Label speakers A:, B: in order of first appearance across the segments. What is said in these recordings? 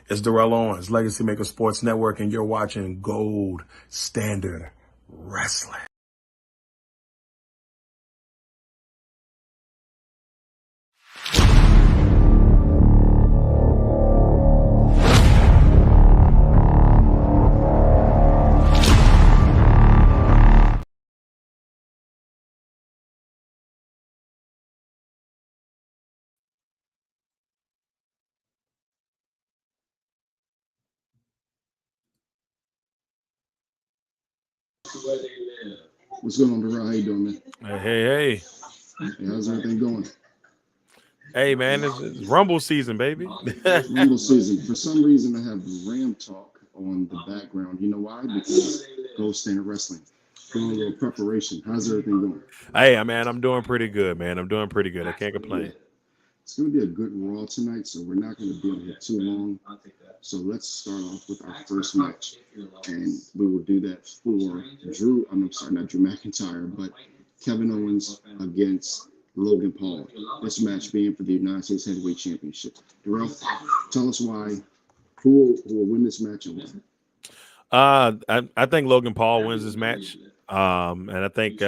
A: It's Darrell Owens, Legacy Maker Sports Network, and you're watching Gold Standard Wrestling.
B: What's going on, Darrell? How you doing, man?
A: Hey.
B: Hey, how's everything going?
A: Hey, man, it's Rumble season, baby.
B: Rumble season. For some reason, I have Ram Talk on the background. You know why? Because Gold Standard Wrestling. Doing a little preparation. How's everything going?
A: Hey, man, I'm doing pretty good, man. I'm doing pretty good. I can't complain.
B: It's going to be a good Raw tonight, so we're not going to be on here too long. So let's start off with our first match, and we will do that for Drew. I'm sorry, not Drew McIntyre, but Kevin Owens against Logan Paul. This match being for the United States Heavyweight Championship. Darrell, tell us why. Who will win this match and why?
A: I think Logan Paul wins this match. And I think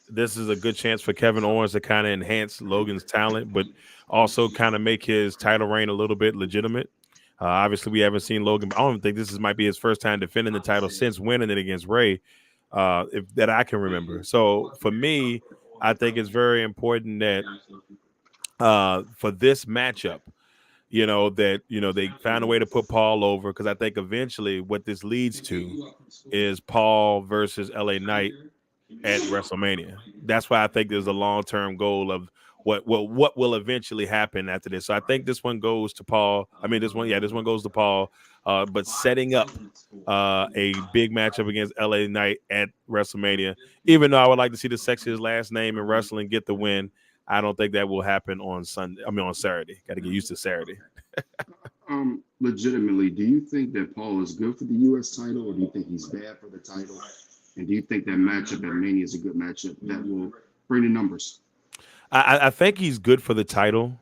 A: this is a good chance for Kevin Owens to kind of enhance Logan's talent, but also kind of make his title reign a little bit legitimate. Obviously, we haven't seen Logan. I don't think might be his first time defending the title since winning it against Ray, if that I can remember. So for me, I think it's very important that for this matchup, they found a way to put Paul over, because I think eventually what this leads to is Paul versus LA Knight at WrestleMania. That's why I think there's a long-term goal of what will eventually happen after this. So I think this one goes to Paul. I mean, this one goes to Paul. But setting up a big matchup against LA Knight at WrestleMania, even though I would like to see the sexiest last name in wrestling get the win, I don't think that will happen on Sunday. I mean, on Saturday. Got to get used to Saturday.
B: Legitimately, do you think that Paul is good for the U.S. title, or do you think he's bad for the title? And do you think that matchup at Mania is a good matchup that will bring the numbers?
A: I think he's good for the title.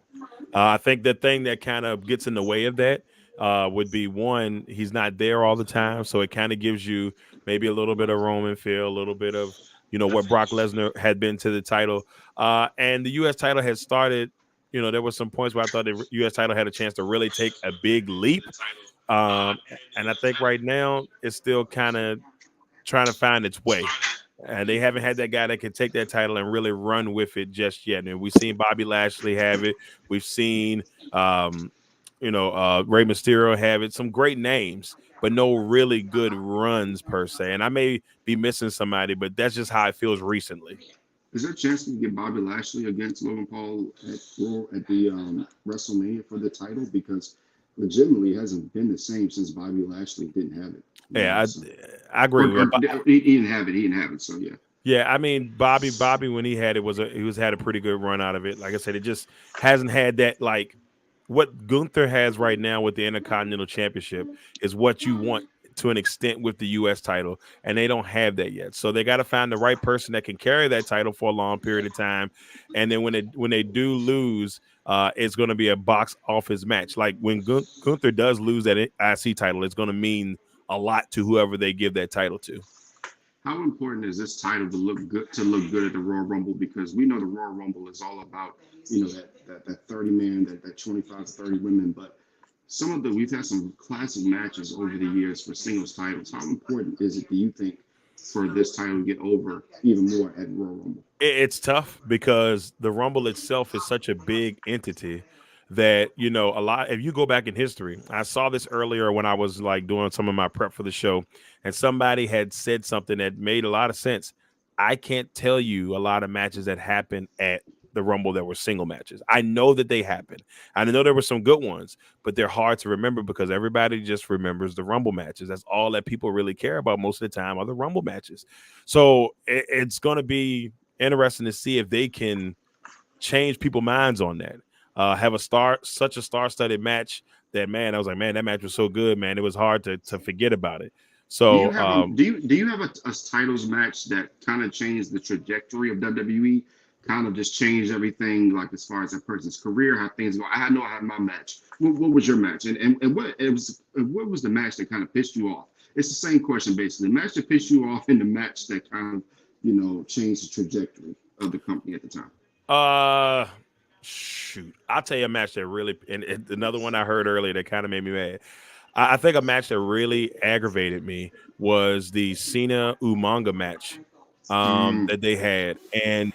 A: I think the thing that kind of gets in the way of that would be, one, he's not there all the time, so it kind of gives you maybe a little bit of Roman feel, a little bit of what Brock Lesnar had been to the title, and the U.S. title had started. There were some points where I thought the U.S. title had a chance to really take a big leap, and I think right now it's still kind of trying to find its way. And they haven't had that guy that can take that title and really run with it just yet. And we've seen Bobby Lashley have it. We've seen, Rey Mysterio have it. Some great names, but no really good runs per se. And I may be missing somebody, but that's just how it feels recently.
B: Is there a chance we can get Bobby Lashley against Logan Paul at the WrestleMania for the title? Because legitimately it hasn't been the same since Bobby Lashley didn't have it.
A: Yeah, I agree with
B: that. He didn't have it. He didn't have it. So yeah.
A: Yeah, I mean Bobby when he had it had a pretty good run out of it. Like I said, it just hasn't had that, like what Gunther has right now with the Intercontinental Championship is what you want to an extent with the U.S. title, and they don't have that yet. So they got to find the right person that can carry that title for a long period of time. And then when they do lose, it's going to be a box office match. Like when Gunther does lose that IC title, it's going to mean a lot to whoever they give that title to.
B: How important is this title to look good at the Royal Rumble? Because we know the Royal Rumble is all about that 30 man, that 25 to 30 women, but we've had some classic matches over the years for singles titles. How important is it, do you think, for this title to get over even more at Royal Rumble?
A: It's tough because the Rumble itself is such a big entity that a lot. If you go back in history, I saw this earlier when I was like doing some of my prep for the show, and somebody had said something that made a lot of sense. I can't tell you a lot of matches that happened at the Rumble that were single matches. I know that they happened. I know there were some good ones, but they're hard to remember because everybody just remembers the Rumble matches. That's all that people really care about most of the time are the Rumble matches. So it's going to be interesting to see if they can change people's minds on that. Have such a star-studded match that, man, I was like, man, that match was so good, man. It was hard to forget about it. So
B: do you have a titles match that kind of changed the trajectory of WWE? kind of just changed everything, like as far as that person's career, how things go. I know I had my match. What was your match, and what was the match that kind of pissed you off? It's the same question basically. The match that pissed you off, and the match that kind of changed the trajectory of the company at the time.
A: Shoot, I'll tell you a match that really, and another one I heard earlier that kind of made me mad. I think a match that really aggravated me was the Cena Umaga match that they had, and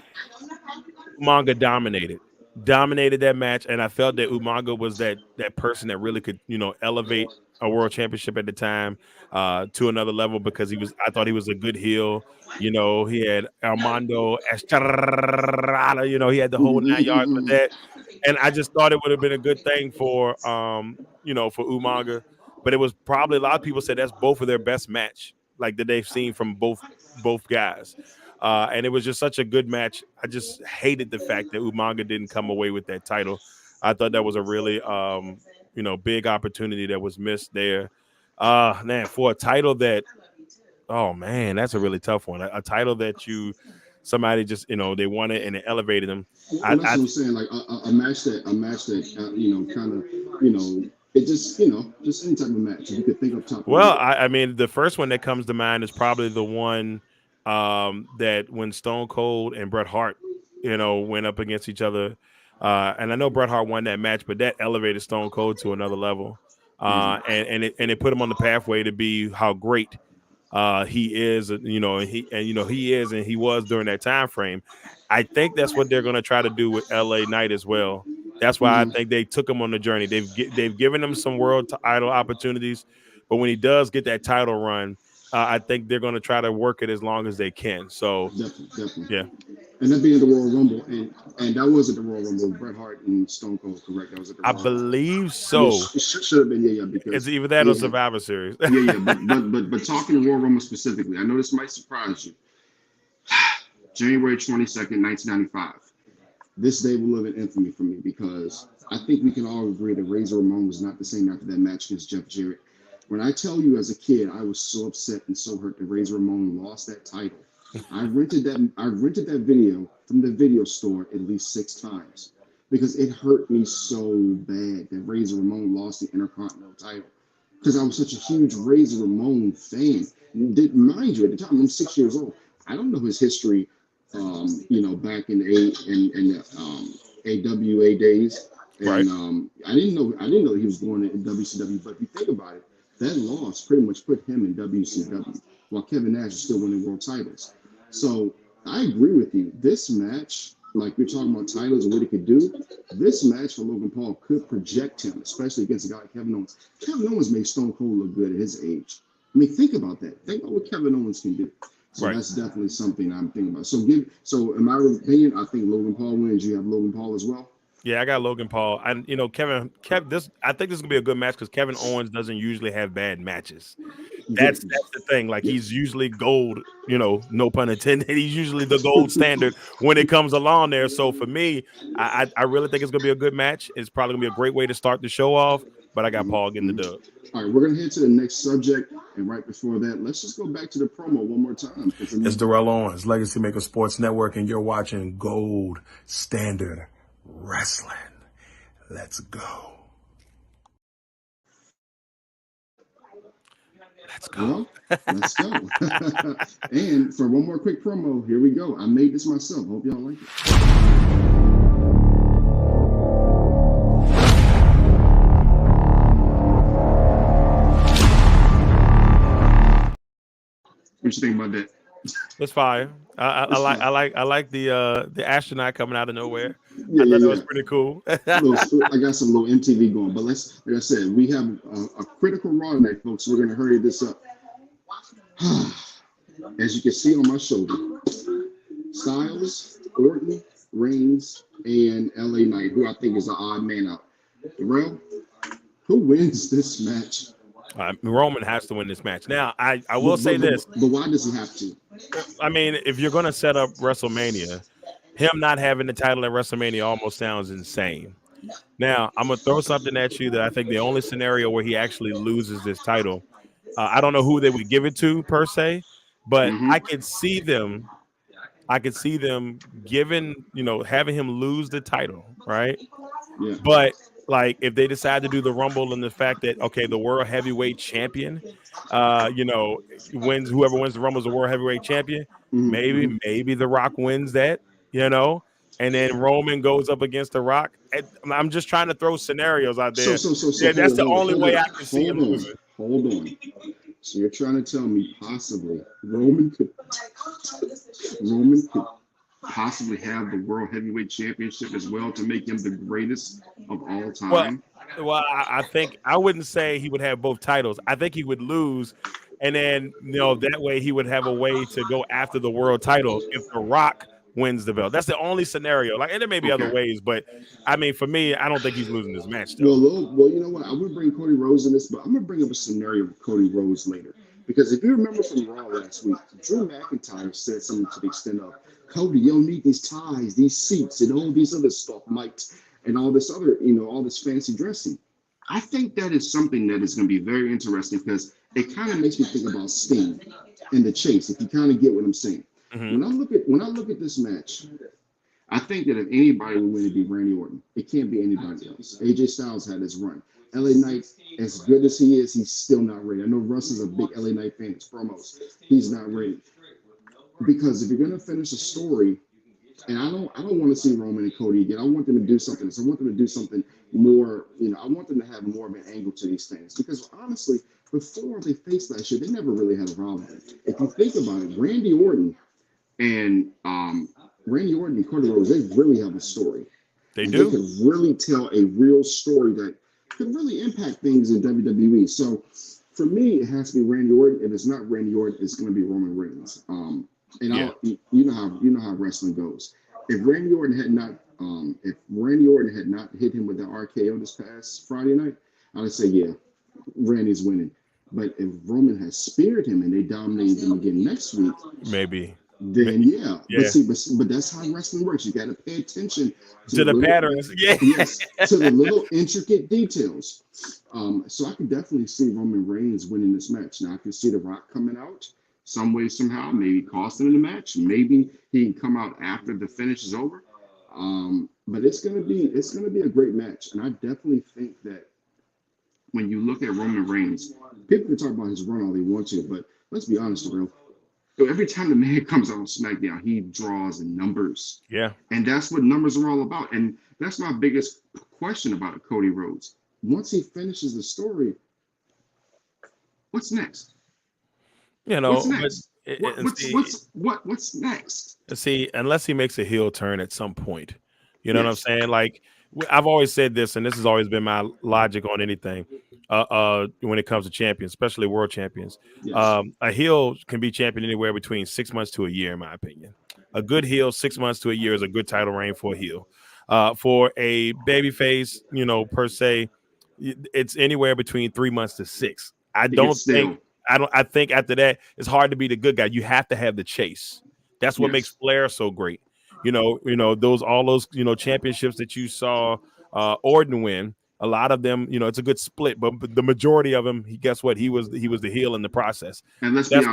A: Umaga dominated that match, and I felt that Umaga was that person that really could elevate a world championship at the time to another level, because I thought he was a good heel. He had Armando Estrada, he had the whole 9 yards with that, and I just thought it would have been a good thing for for Umaga. But it was probably, a lot of people said that's both of their best match, like that they've seen from both guys. And it was just such a good match. I just hated the fact that Umaga didn't come away with that title. I thought that was a really big opportunity that was missed there. Man, for a title that, oh man, that's a really tough one. A title that somebody just they won it and it elevated them.
B: Well, that's what I'm saying. Like a match that kind of it just just any type of match you could think of top.
A: Well, I mean, the first one that comes to mind is probably the one that when Stone Cold and Bret Hart went up against each other, and I know Bret Hart won that match, but that elevated Stone Cold to another level, and it put him on the pathway to be how great he is, he was during that time frame. I think that's what they're going to try to do with LA Knight as well. That's why I think they took him on the journey. They've given him some world title opportunities, but when he does get that title run, I think they're going to try to work it as long as they can. So
B: definitely.
A: Yeah.
B: And that being the Royal Rumble, and that wasn't the Royal Rumble. Bret Hart and Stone Cold, correct? That was at the Royal
A: I believe so.
B: It should have been, yeah. Because
A: it's either that or Survivor Series.
B: But talking to Royal Rumble specifically, I know this might surprise you. January 22nd, 1995. This day will live in infamy for me, because I think we can all agree that Razor Ramon was not the same after that match against Jeff Jarrett. When I tell you, as a kid, I was so upset and so hurt that Razor Ramon lost that title. I rented that video from the video store at least 6 times, because it hurt me so bad that Razor Ramon lost the Intercontinental title, because I was such a huge Razor Ramon fan. Mind you, at the time, I'm 6 years old. I don't know his history, back in the AWA days, and
A: right.
B: I didn't know he was going to WCW. But if you think about it, that loss pretty much put him in WCW, while Kevin Nash is still winning world titles. So I agree with you. This match, like you're talking about titles and what he could do, this match for Logan Paul could project him, especially against a guy like Kevin Owens. Kevin Owens made Stone Cold look good at his age. I mean, think about that. Think about what Kevin Owens can do. So
A: right.
B: That's definitely something I'm thinking about. So in my opinion, I think Logan Paul wins. You have Logan Paul as well?
A: Yeah, I got Logan Paul. And I think this is gonna be a good match, because Kevin Owens doesn't usually have bad matches. That's the thing. Like, he's usually gold, no pun intended. He's usually the gold standard when it comes along there. So for me, I really think it's gonna be a good match. It's probably gonna be a great way to start the show off. But I got Paul getting the dub.
B: All right, we're gonna head to the next subject, and right before that, let's just go back to the promo one more time.
C: It's Darrell Owens, Legacy Maker Sports Network, and you're watching Gold Standard Wrestling. Let's go.
A: Let's go.
B: Well, let's go. And for one more quick promo, here we go. I made this myself. Hope y'all like it. What you think about that?
A: It's fire. I like the astronaut coming out of nowhere.
B: Yeah,
A: I thought that was pretty cool.
B: I got some little MTV going, but like I said, we have a critical Raw tonight, folks. So we're gonna hurry this up. As you can see on my shoulder, Styles, Orton, Reigns, and LA Knight, who I think is an odd man out. Darrell, who wins this match?
A: Roman has to win this match. Now, I will say this.
B: But why does he have to?
A: I mean, if you're going to set up WrestleMania, him not having the title at WrestleMania almost sounds insane. Now, I'm going to throw something at you that I think the only scenario where he actually loses this title, I don't know who they would give it to per se, but I can see them I could see them having him lose the title, right?
B: Yeah.
A: But like if they decide to do the Rumble and the fact that okay, the world heavyweight champion, wins, whoever wins the Rumble is the world heavyweight champion. Maybe The Rock wins that, and then Roman goes up against The Rock. I'm just trying to throw scenarios out there.
B: So
A: That's the only way I
B: hold
A: can see him losing.
B: Hold on. So you're trying to tell me possibly Roman could possibly have the World Heavyweight Championship as well to make him the greatest of all time?
A: Well, I think I wouldn't say he would have both titles. I think he would lose, and then that way he would have a way to go after the world title if The Rock wins the belt. That's the only scenario. Like, and there may be other ways, but I mean, for me, I don't think he's losing this match.
B: Well, you know what? I would bring Cody Rhodes in this, but I'm gonna bring up a scenario with Cody Rhodes later. Because if you remember from Raw last week, Drew McIntyre said something to the extent of, Cody, you don't need these ties, these seats, and all these other stuff, mics, and all this other, all this fancy dressing. I think that is something that is going to be very interesting because it kind of makes me think about Sting and the Chase, if you kind of get what I'm saying. When I look at this match, I think that if anybody would win, it'd be Randy Orton. It can't be anybody else. AJ Styles had his run. LA Knight, as good as he is, he's still not ready. I know Russ is a big LA Knight fan. It's promos. He's not ready. Because if you're gonna finish a story, and I don't want to see Roman and Cody again. I want them to do something. So I want them to do something more. I want them to have more of an angle to these things. Because honestly, before they faced that shit, they never really had a problem with it. If you think about it, Randy Orton and Cody Rhodes, they really have a story.
A: They do.
B: They could really tell a real story that could really impact things in WWE. So for me, it has to be Randy Orton. If it's not Randy Orton, it's going to be Roman Reigns. You know how wrestling goes. If Randy Orton had not hit him with the RKO this past Friday night, I would say Randy's winning. But if Roman has speared him and they dominated him again next week,
A: maybe.
B: Then yeah. But that's how wrestling works. You got to pay attention
A: to the patterns.
B: Yes, to the little intricate details. So I can definitely see Roman Reigns winning this match. Now I can see The Rock coming out some way, somehow, maybe costing him the match. Maybe he can come out after the finish is over. But it's gonna be a great match, and I definitely think that when you look at Roman Reigns, people can talk about his run all they want to, but let's be honest, bro. Every time the man comes out on SmackDown, he draws in numbers.
A: Yeah.
B: And that's what numbers are all about. And that's my biggest question about Cody Rhodes. Once he finishes the story, what's next? What's next? What's next?
A: See, unless he makes a heel turn at some point. You know what I'm saying? Like, I've always said this, and this has always been my logic on anything when it comes to champions, especially world champions.
B: Yes.
A: A heel can be champion anywhere between 6 months to a year, in my opinion. A good heel, 6 months to a year, is a good title reign for a heel. For a babyface, per se, it's anywhere between 3 months to 6. I think after that, it's hard to be the good guy. You have to have the chase. That's what makes Flair so great. All those championships that you saw Orton win. A lot of them, it's a good split, but the majority of them, guess what? He was the heel in the process.
B: And let's be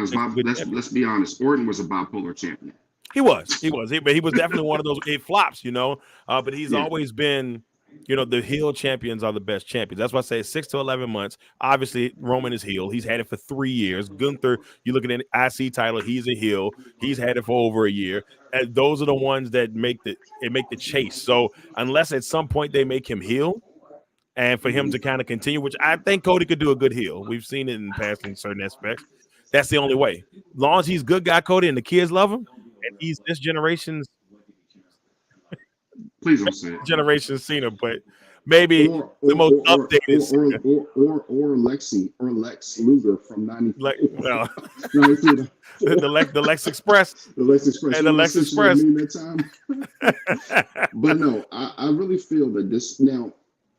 B: honest. Orton was a bipolar champion.
A: He was, but he was definitely one of those flops, but he's always been, the heel champions are the best champions. That's why I say 6 to 11 months. Obviously, Roman is heel. He's had it for 3 years. Gunther, you look at an IC title, he's a heel. He's had it for over a year. And those are the ones that make the chase. So unless at some point they make him heel, and for him to kind of continue, which I think Cody could do a good heel. We've seen it in the past in certain aspects. That's the only way. As long as he's good guy Cody and the kids love him, and he's this generation's
B: please don't say it.
A: Generation Cena, but maybe the most updated
B: or Lexi or Lex Luger from 93.
A: The Lex Express.
B: The Lex Express.
A: And the Lex Express.
B: But no, I really feel that this now.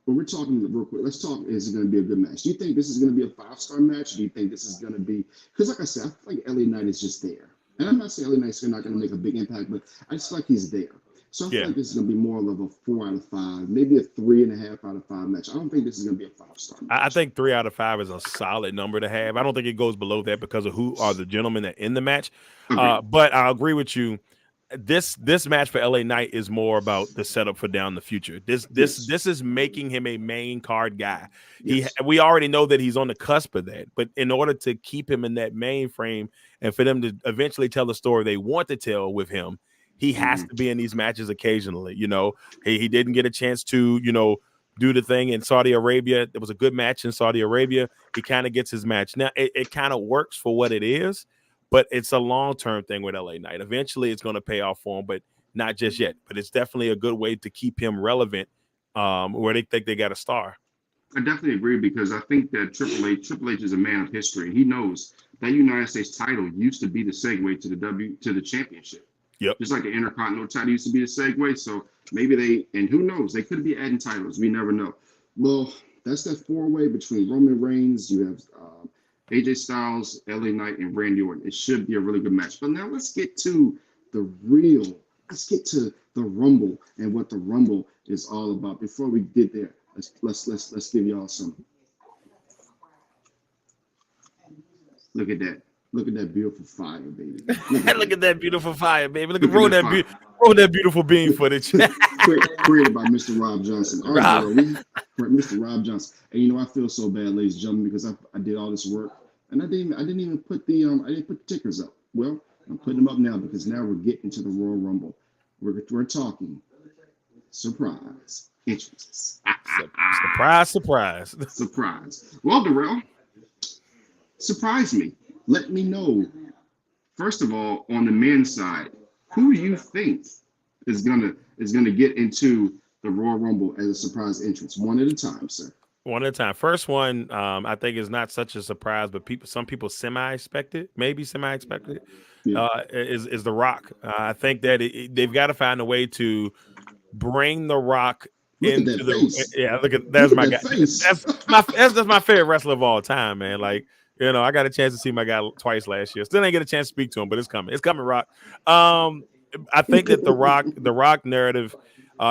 B: When we're talking real quick, let's talk. Is it going to be a good match? Do you think this is going to be a 5-star match? Or do you think this is going to be? Because, like I said, I feel like LA Knight is just there, and I'm not saying LA Knight's not going to make a big impact, but I just feel like he's there. So I feel like this is going to be more of a 4 out of 5, maybe a 3.5 out of 5 match. I don't think this is going to be a 5-star match.
A: I think 3 out of 5 is a solid number to have. I don't think it goes below that because of who are the gentlemen that in the match. But I agree with you. this match for LA Knight is more about the setup for down the future. This is making him a main card guy.
B: Yes.
A: We already know that he's on the cusp of that, but in order to keep him in that main frame and for them to eventually tell the story they want to tell with him, he has to be in these matches occasionally. You know, he didn't get a chance to, you know, do the thing in Saudi Arabia. It was a good match in Saudi Arabia. He kind of gets his match. Now it kind of works for what it is, but it's a long-term thing with LA Knight. Eventually it's going to pay off for him, but not just yet. But it's definitely a good way to keep him relevant where they think they got a star.
B: I definitely agree because I think that Triple H is a man of history. He knows that United States title used to be the segue to the championship.
A: Yep.
B: Just like the Intercontinental title used to be the segue. So maybe and who knows, they could be adding titles. We never know. Well, that's that four-way between Roman Reigns. You have AJ Styles, LA Knight, and Randy Orton. It should be a really good match. But now let's get to the Rumble and what the Rumble is all about. Before we get there, let's give y'all some. Look at that. Look at that beautiful fire, baby.
A: Look at that beautiful fire, baby. Roll that beautiful beam footage.
B: Created by Mr. Rob Johnson. All right, Mr. Rob Johnson. And you know, I feel so bad, ladies and gentlemen, because I did all this work and I didn't even put the tickers up. Well, I'm putting them up now because now we're getting to the Royal Rumble. We're talking surprise entrances.
A: Surprise.
B: Well, Darrell, surprise me. Let me know, first of all, on the men's side, who do you think is gonna get into the Royal Rumble as a surprise entrance? One at a time, sir.
A: One at a time. First one, I think is not such a surprise, but some people semi-expect it, is The Rock. I think that they've got to find a way to bring The Rock into the face. Yeah. That's my guy. That's my favorite wrestler of all time, man. Like. You know, I got a chance to see my guy twice last year. Still didn't get a chance to speak to him, but it's coming. It's coming, Rock. I think that the Rock narrative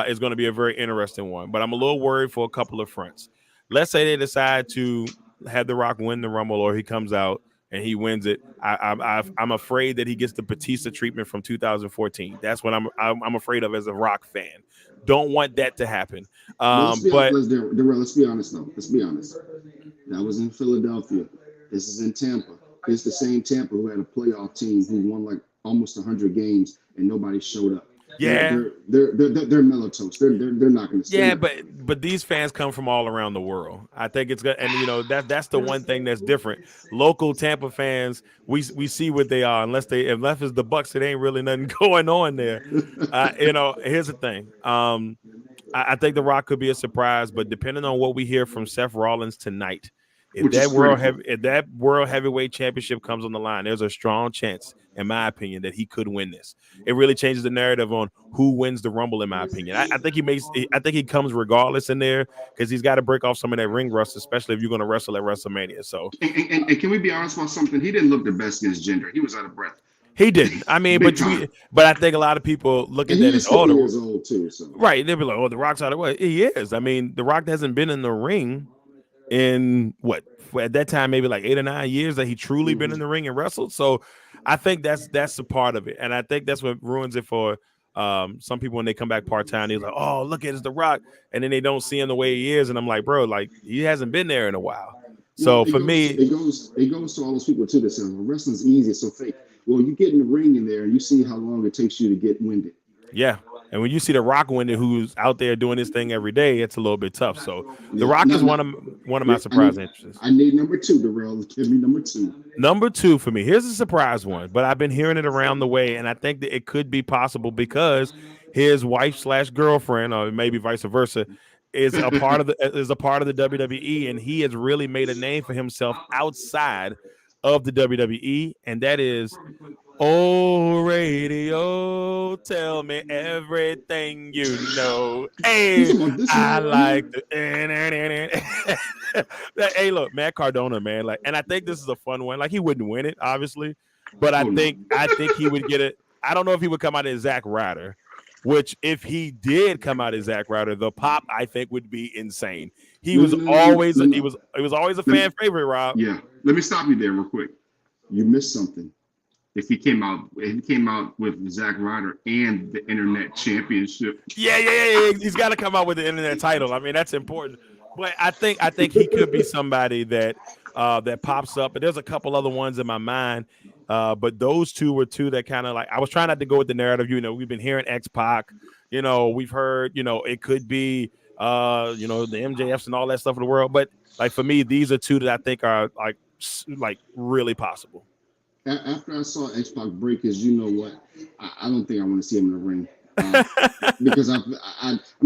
A: is going to be a very interesting one, but I'm a little worried for a couple of fronts. Let's say they decide to have The Rock win the Rumble, or he comes out and he wins it. I'm afraid that he gets the Batista treatment from 2014. That's what I'm afraid of as a Rock fan. Don't want that to happen.
B: Let's be honest, though. Let's be honest. That was in Philadelphia. This is in Tampa. It's the same Tampa who had a playoff team who won like almost 100 games and nobody showed up.
A: Yeah,
B: they're melatoast. They're not going to.
A: Yeah, but these fans come from all around the world. I think it's good, and you know that's the one thing that's different. Local Tampa fans, we see what they are. Unless it's the Bucks, it ain't really nothing going on there. You know, here's the thing. I think The Rock could be a surprise, but depending on what we hear from Seth Rollins tonight. If that world heavyweight championship comes on the line, there's a strong chance, in my opinion, that he could win this. It really changes the narrative on who wins the Rumble, in my opinion. I think he comes regardless in there because he's got to break off some of that ring rust, especially if you're going to wrestle at WrestleMania. So,
B: and can we be honest about something? He didn't look the best against Jinder. He was out of breath.
A: He didn't. I mean, but I think a lot of people look at that as older.
B: He is old too, so.
A: Right? They'll be like, "Oh, The Rock's out of way." He is. I mean, The Rock hasn't been in the ring in at that time maybe like 8 or 9 years that he truly been in the ring and wrestled. So I think that's a part of it, and I think that's what ruins it for some people when they come back part-time. They're like, oh, look at it's The Rock, and then they don't see him the way he is, and I'm like, bro, like he hasn't been there in a while. So for me,
B: it goes to all those people too that say, well, wrestling's easy, it's so fake. Well, you get in the ring in there and you see how long it takes you to get winded.
A: Yeah. And when you see The Rock winning, who's out there doing this thing every day, it's a little bit tough. So The Rock is one of my surprise interests.
B: I need number 2, Darrell. Give me number 2.
A: Number 2 for me. Here's a surprise one, but I've been hearing it around the way, and I think that it could be possible because his wife/girlfriend, or maybe vice versa, is a part of the WWE, and he has really made a name for himself outside of the WWE, and that is "Oh Radio, tell me everything you know." Hey, I like the hey, look, Matt Cardona, man. Like, and I think this is a fun one. Like, he wouldn't win it, obviously, but I think he would get it. I don't know if he would come out as Zack Ryder, which if he did come out as Zack Ryder, the pop I think would be insane. He was always a fan favorite, Rob.
B: Yeah. Let me stop you there real quick. You missed something. if he came out with Zack Ryder and the Internet Championship.
A: Yeah. He's got to come out with the internet title. I mean, that's important. But I think he could be somebody that pops up. But there's a couple other ones in my mind. But those two were two that kind of like, I was trying not to go with the narrative. You know, we've been hearing X-Pac. You know, we've heard, you know, it could be, the MJFs and all that stuff in the world. But like for me, these are two that I think are like really possible.
B: After I saw X-Pac break his, you know what? I don't think I want to see him in the ring because I'm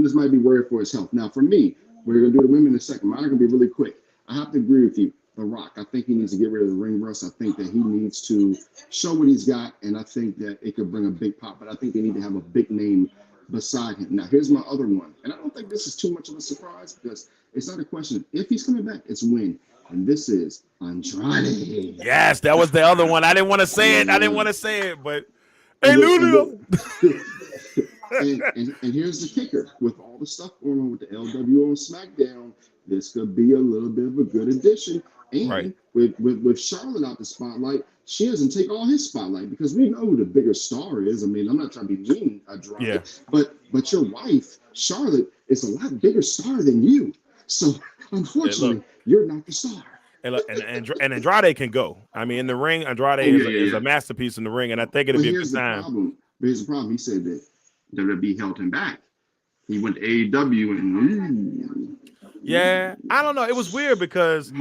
B: just might be worried for his health. Now, for me, we're gonna do the women in a second. Mine are gonna be really quick. I have to agree with you. The Rock. I think he needs to get rid of the ring rust. I think that he needs to show what he's got, and I think that it could bring a big pop. But I think they need to have a big name beside him. Now, here's my other one, and I don't think this is too much of a surprise because it's not a question of if he's coming back, it's when. And this is Andrade.
A: Yes, that was the other one. I didn't want to say it. But hey, Lulu.
B: and here's the kicker: with all the stuff going on with the LWO on SmackDown, this could be a little bit of a good addition. And
A: right.
B: with Charlotte out the spotlight, she doesn't take all his spotlight because we know who the bigger star is. I mean, I'm not trying to be mean, Andrade, but your wife, Charlotte, is a lot bigger star than you. So unfortunately, you're not the star.
A: And Andrade can go. I mean, in the ring, Andrade is a masterpiece in the ring, and I think it'll be a good time.
B: But here's the problem. He said that WWE held him back. He went to AEW and
A: yeah, I don't know. It was weird because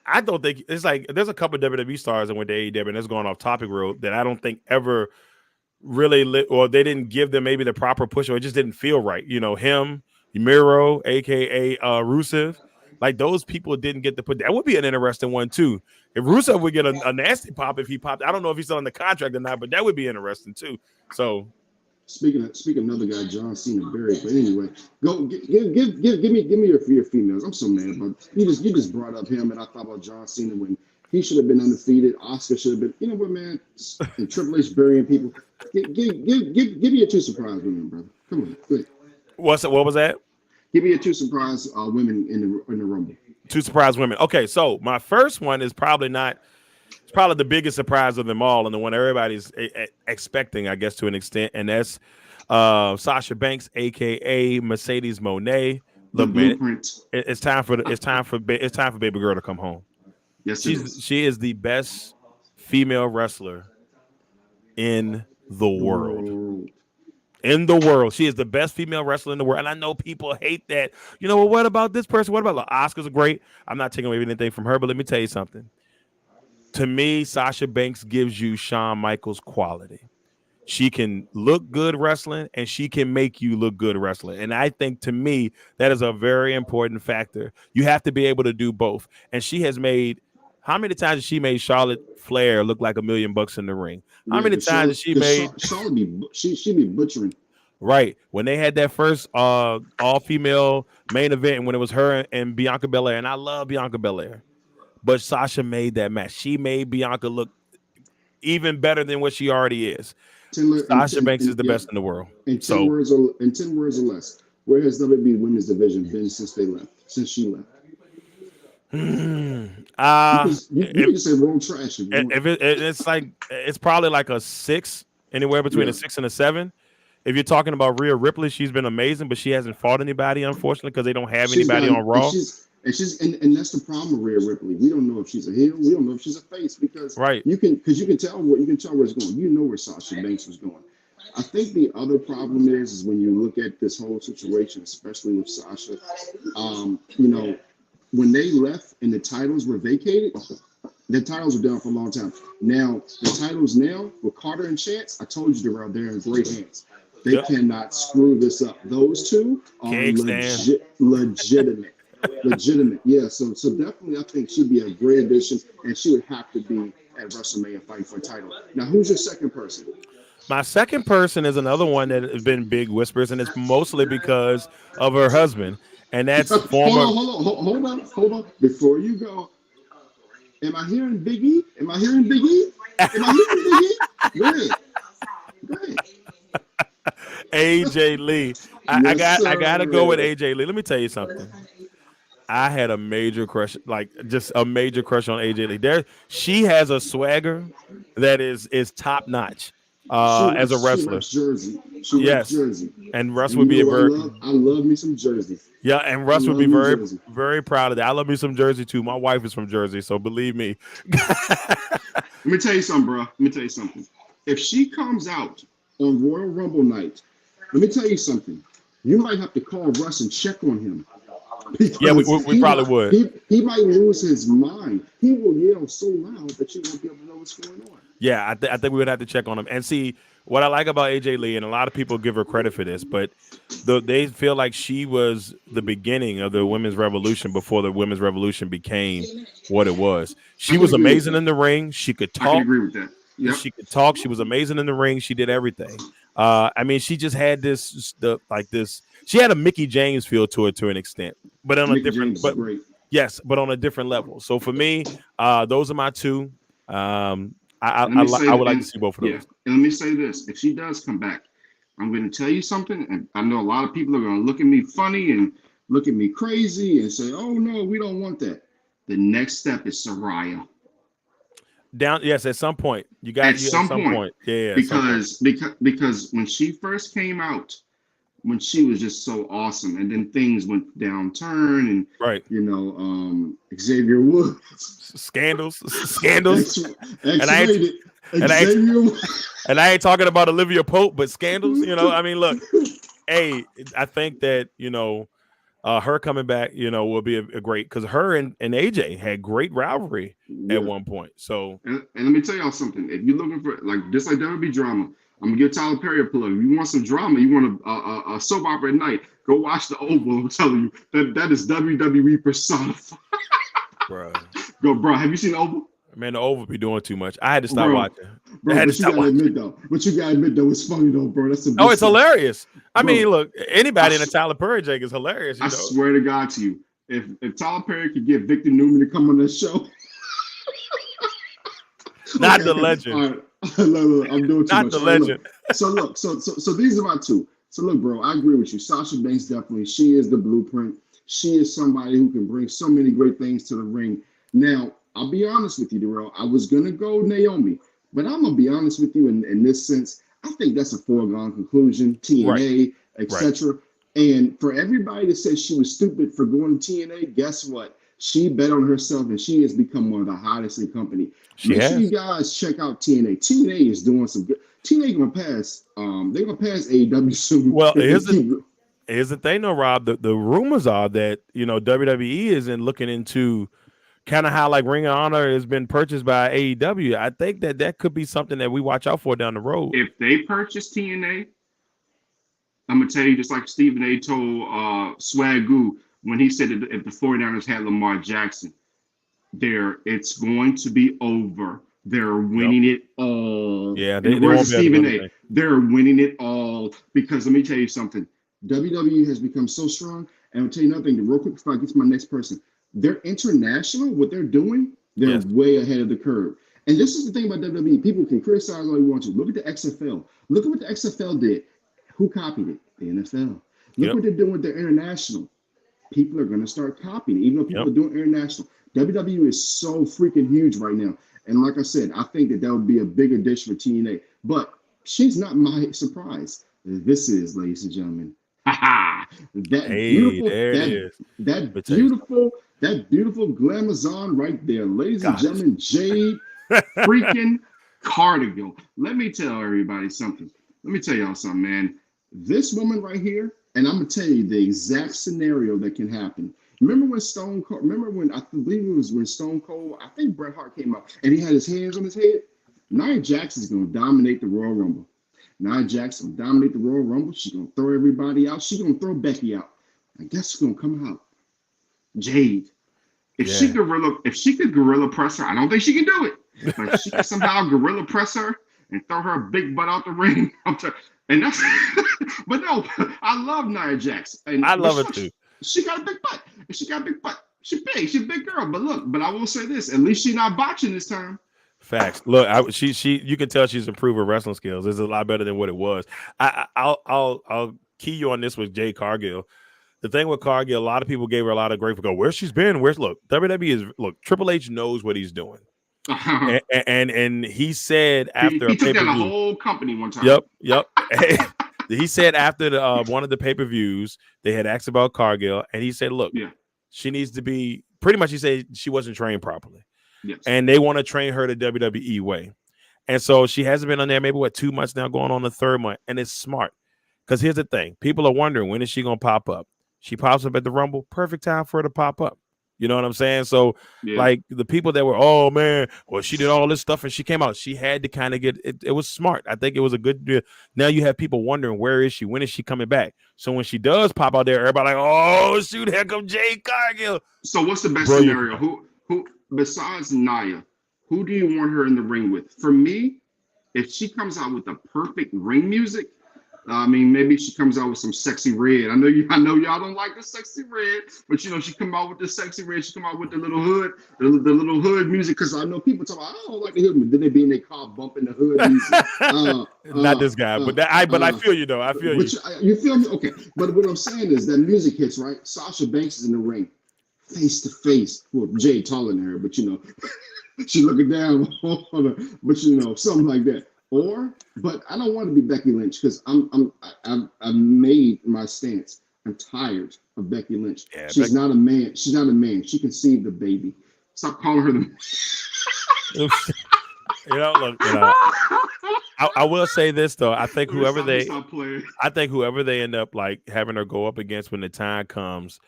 A: I don't think it's like there's a couple of WWE stars that went to AEW, and that's going off topic road that I don't think ever really or they didn't give them maybe the proper push, or it just didn't feel right. You know, him, Miro, aka Rusev, like those people didn't get to put. That would be an interesting one too. If Rusev would get a nasty pop if he popped, I don't know if he's still on the contract or not, but that would be interesting too. So.
B: Speaking of another guy, John Cena buried. But anyway, go give me your females. I'm so mad, but you just brought up him, and I thought about John Cena when he should have been undefeated. Oscar should have been. You know what, man? And Triple H burying people. Give me your two surprise women, brother. Come on, quick.
A: What was that?
B: Give me your two surprise women in the Rumble.
A: Two surprise women. Okay, so my first one is probably not. It's probably the biggest surprise of them all, and the one everybody's expecting, I guess, to an extent, and that's Sasha Banks, aka Mercedes Moné. Look, man, it's time for baby girl to come home.
B: Yes,
A: she is the best female wrestler in the world. In the world, she is the best female wrestler in the world, and I know people hate that. You know, well, what about this person? What about Oscar's great? I'm not taking away anything from her, but let me tell you something. To me, Sasha Banks gives you Shawn Michaels quality. She can look good wrestling, and she can make you look good wrestling. And I think, to me, that is a very important factor. You have to be able to do both. And she has made – how many times has she made Charlotte Flair look like $1 million in the ring? How many times has she made –
B: she be butchering.
A: Right. When they had that first all-female main event, when it was her and Bianca Belair, and I love Bianca Belair. But Sasha made that match. She made Bianca look even better than what she already is. Sasha Banks is the best in the world.
B: In 10 words or less, where has WWE Women's Division been since she left? You can say world trash.
A: It's probably like a 6, anywhere between a 6 and a 7. If you're talking about Rhea Ripley, she's been amazing, but she hasn't fought anybody, unfortunately, because they don't have anybody on Raw.
B: And that's the problem with Rhea Ripley. We don't know if she's a heel. We don't know if she's a face because you can tell where it's going. You know where Sasha Banks was going. I think the other problem is when you look at this whole situation, especially with Sasha, when they left and the titles were vacated, the titles were down for a long time. Now the titles with Carter and Chance, I told you they're in great hands. They cannot screw this up. Those two are legitimate. Yeah. So definitely, I think she'd be a great addition, and she would have to be at WrestleMania fighting for a title. Now, who's your second person?
A: My second person is another one that has been big whispers, and it's mostly because of her husband, and that's former.
B: Hold on. Before you go, am I hearing Big E? Go ahead.
A: AJ Lee. I gotta go with AJ Lee. Let me tell you something. I had a major crush, like just a major crush on AJ Lee. She has a swagger that is top notch as a
B: She
A: wrestler.
B: likes Jersey. She likes
A: Yes,
B: Jersey.
A: and Russ
B: And
A: would be a
B: you know what
A: very
B: I love? I love me some Jersey.
A: yeah, and
B: I
A: Russ would
B: love
A: be
B: me
A: very
B: Jersey.
A: very proud of that. I love me some Jersey too. My wife is from Jersey, so believe me.
B: Let me tell you something, bro. Let me tell you something. If she comes out on Royal Rumble night, let me tell you something. You might have to call Russ and check on him.
A: Yeah, we
B: Because
A: probably would.
B: he might lose his mind. He will yell so loud that you won't be able to know what's going on.
A: Yeah, I think we would have to check on him and see what I like about AJ Lee, and a lot of people give her credit for this, but they feel like she was the beginning of the women's revolution before the women's revolution became what it was. She was amazing in the ring. She could
B: I can
A: talk.
B: agree with that. Yep.
A: She could talk. She was amazing in the ring. She did everything. I mean, she just had this. She had a Mickey James feel to it to an extent, but on
B: Mickey
A: a different.
B: James is
A: But
B: great.
A: yes, but on a different level. So for me, those are my two.
B: Let me say,
A: I would like
B: and,
A: to see both of
B: yeah,
A: those.
B: and let me say this: if she does come back, I'm going to tell you something, and I know a lot of people are going to look at me funny and look at me crazy and say, "Oh no, we don't want that." The next step is Soraya.
A: Yes, at some point you got
B: At
A: you
B: some
A: at some
B: point,
A: point. Yeah, at some point.
B: because when she first came out, when she was just so awesome, and then things went downturn, and
A: Right.
B: Xavier Woods,
A: Scandals. and I ain't,
B: X-rated,
A: and I ain't,
B: Xavier Woods.
A: and I ain't talking about Olivia Pope, but scandals. I mean, look, hey, I think that her coming back, will be a great, because her and AJ had great rivalry at one point. So,
B: and let me tell y'all something. If you're looking for like WWE drama, I'm gonna give Tyler Perry a plug. If you want some drama, you want a soap opera at night, go watch the Oval. I'm telling you that is WWE personified.
A: bro,
B: Have you seen the Oval?
A: Man, the Oval be doing too much. I had to stop watching.
B: Bro, but you gotta admit though, it's funny though, bro. That's some
A: it's hilarious. I
B: Bro,
A: mean, look, anybody in a Tyler Perry jig is hilarious.
B: I swear to God to you, if Tyler Perry could get Victor Newman to come on this show,
A: not the legend.
B: All right. Look, I'm doing too
A: not
B: much.
A: the legend.
B: So look, so these are my two. So look, bro, I agree with you. Sasha Banks definitely, she is the blueprint. She is somebody who can bring so many great things to the ring. Now, I'll be honest with you, Darrell. I was gonna go Naomi, but I'm gonna be honest with you in this sense. I think that's a foregone conclusion. TNA, etc. Right. And for everybody to say she was stupid for going to TNA, guess what? She bet on herself, and she has become one of the hottest in the company. Make sure you guys check out TNA. TNA is doing some good. TNA gonna pass. They're gonna pass AEW soon.
A: Well, here's the thing, though, Rob. The rumors are that WWE isn't looking into kind of how like Ring of Honor has been purchased by AEW. I think that could be something that we watch out for down the road.
B: If they purchase TNA, I'm gonna tell you, just like Stephen A. told Swagoo when he said that if the 49ers had Lamar Jackson, it's going to be over. They're winning it all.
A: Yeah, they won't
B: Stephen A. They're winning it all because let me tell you something. WWE has become so strong, and I'll tell you another thing. Real quick before I get to my next person, they're international. What they're doing, they're way ahead of the curve. And this is the thing about WWE. People can criticize all you want to. Look at the XFL. Look at what the XFL did. Who copied it? The NFL. Look what they're doing with their international. People are going to start copying it, even though people are doing international. WWE is so freaking huge right now. And like I said, I think that would be a big addition for TNA. But she's not my surprise. This is, ladies and gentlemen, that beautiful glamazon right there, ladies and gentlemen, Jade freaking Cargill. Let me tell everybody something. Let me tell y'all something, man. This woman right here, and I'm gonna tell you the exact scenario that can happen. Remember when Stone Cold? Remember when I believe it was when Stone Cold? I think Bret Hart came out and he had his hands on his head. Nia Jax is gonna dominate the Royal Rumble. Nia Jax will dominate the Royal Rumble. She's gonna throw everybody out. She's gonna throw Becky out. I guess she's gonna come out. Jade. If she could gorilla press her, I don't think she can do it. But if she can somehow gorilla press her and throw her big butt out the ring, and that's. But no, I love Nia Jax. And
A: I love it too.
B: She got a big butt. She's a big girl. But I will say this: at least she's not botching this time.
A: Facts. Look, you can tell she's improved her wrestling skills. It's a lot better than what it was. I'll key you on this with Jade Cargill. The thing with Cargill, a lot of people gave her a lot of grief. Go, where she's been? WWE is Triple H knows what he's doing, and he said after
B: he took down the
A: pay-per-view,
B: whole company one time.
A: Yep. He said after one of the pay-per-views, they had asked about Cargill, and he said, "Look, she needs to be." Pretty much, he said she wasn't trained properly, and they want to train her the WWE way. And so she hasn't been on there maybe 2 months now, going on the 3rd month, and it's smart because here's the thing: people are wondering when is she going to pop up. She pops up at the Rumble, perfect time for her to pop up. You know what I'm saying? So, like the people that were, oh man, well, she did all this stuff and she came out. She had to kind of get it. It was smart. I think it was a good deal. Now you have people wondering, where is she? When is she coming back? So when she does pop out there, everybody like, oh shoot, here comes Jade Cargill.
B: So what's the best scenario? Who besides Nia, who do you want her in the ring with? For me, if she comes out with the perfect ring music, I mean, maybe she comes out with some sexy red. I know y'all don't like the sexy red, but you know, she come out with the sexy red. She come out with the little hood, the little hood music. Because I know people talk about, I don't like the hood, but then they be in their car bumping the hood music.
A: Not this guy, but I feel you though. I feel you.
B: You feel me? Okay, but what I'm saying is that music hits, right? Sasha Banks is in the ring, face to face. Well, Jay taller than her, but you know, she looking down on her, but you know, something like that. But I don't want to be Becky Lynch because I've made my stance. I'm tired of Becky Lynch. Yeah, she's not a man. She's not a man. She conceived a baby. Stop calling her the.
A: I will say this though. I think whoever they end up like having her go up against when the time comes,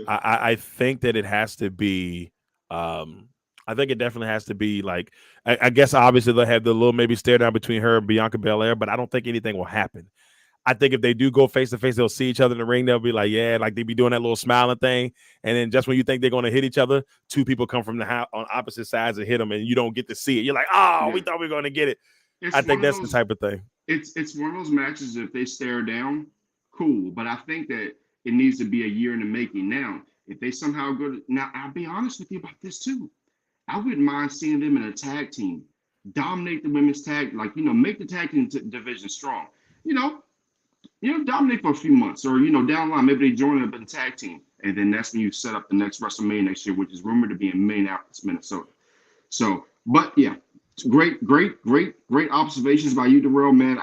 A: I think that it has to be. I think it definitely has to be like, I guess obviously they'll have the little maybe stare down between her and Bianca Belair, but I don't think anything will happen. I think if they do go face to face, they'll see each other in the ring. They'll be like, yeah, like they be doing that little smiling thing. And then just when you think they're going to hit each other, 2 people come from the house on opposite sides and hit them, and you don't get to see it. You're like, oh, we thought we were going to get it. I think that's the type of thing.
B: It's one of those matches. If they stare down, cool. But I think that it needs to be a year in the making. Now, if they somehow now I'll be honest with you about this too. I wouldn't mind seeing them in a tag team, dominate the women's tag, like, you know, make the tag team division strong. You know, dominate for a few months, or, you know, down the line, maybe they join up in a tag team. And then that's when you set up the next WrestleMania next year, which is rumored to be in Minneapolis, Minnesota. So, but yeah, great observations by you, Darrell, man.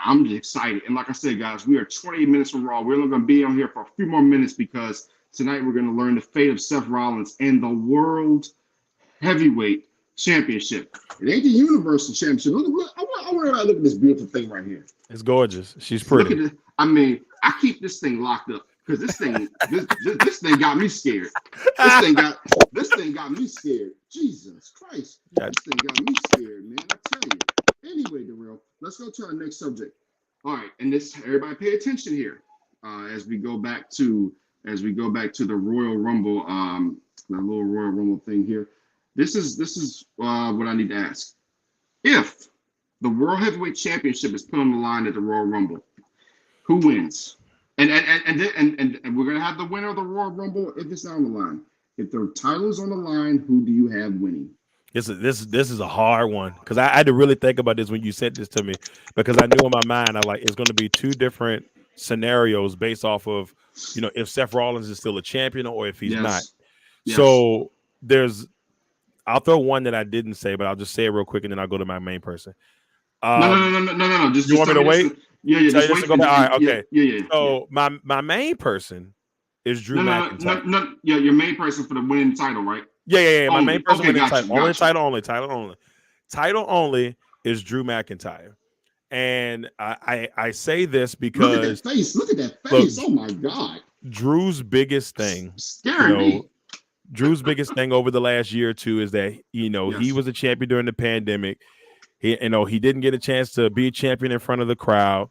B: I'm just excited. And like I said, guys, we are 28 minutes from Raw. We're only going to be on here for a few more minutes because tonight we're going to learn the fate of Seth Rollins and the World Heavyweight Championship. It ain't the Universal Championship. Look, I want to look at this beautiful thing right here.
A: It's gorgeous. She's pretty.
B: Look at this. I mean, I keep this thing locked up because this thing got me scared. This thing got me scared. Jesus Christ. This thing got me scared, man. I tell you. Anyway, Darrell, let's go to our next subject. All right, and everybody pay attention here as we go back to the Royal Rumble, the little Royal Rumble thing here. This is what I need to ask. If the World Heavyweight Championship is put on the line at the Royal Rumble, who wins? And we're gonna have the winner of the Royal Rumble if it's on the line. If the title's on the line, who do you have winning?
A: This is a hard one because I had to really think about this when you said this to me, because I knew in my mind it's going to be 2 different scenarios based off of, you know, if Seth Rollins is still a champion or if he's not. Yes. So I'll throw one that I didn't say, but I'll just say it real quick and then I'll go to my main person.
B: No.
A: You want me to wait?
B: Yeah. Just wait.
A: All right, okay.
B: Yeah.
A: So my main person is Drew McIntyre.
B: No. Yeah, your main person for the winning title, right?
A: Yeah. My main person winning title. Title only is Drew McIntyre. And I say this because
B: look at that face. Oh my God.
A: Drew's biggest thing.
B: Scaring me.
A: Drew's biggest thing over the last year or 2 is that, you know, he was a champion during the pandemic. He didn't get a chance to be a champion in front of the crowd.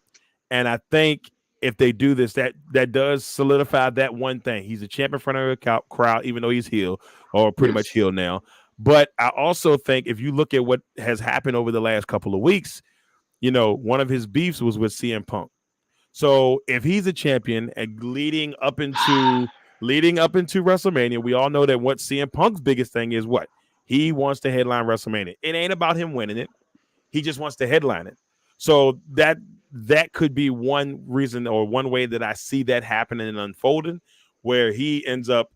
A: And I think if they do this, that does solidify that one thing. He's a champion in front of the crowd, even though he's heel or pretty much heel now. But I also think if you look at what has happened over the last couple of weeks, you know, one of his beefs was with CM Punk. So if he's a champion and leading up into WrestleMania, we all know that what CM Punk's biggest thing is what? He wants to headline WrestleMania. It ain't about him winning it. He just wants to headline it. So that could be one reason or one way that I see that happening and unfolding. where he ends up,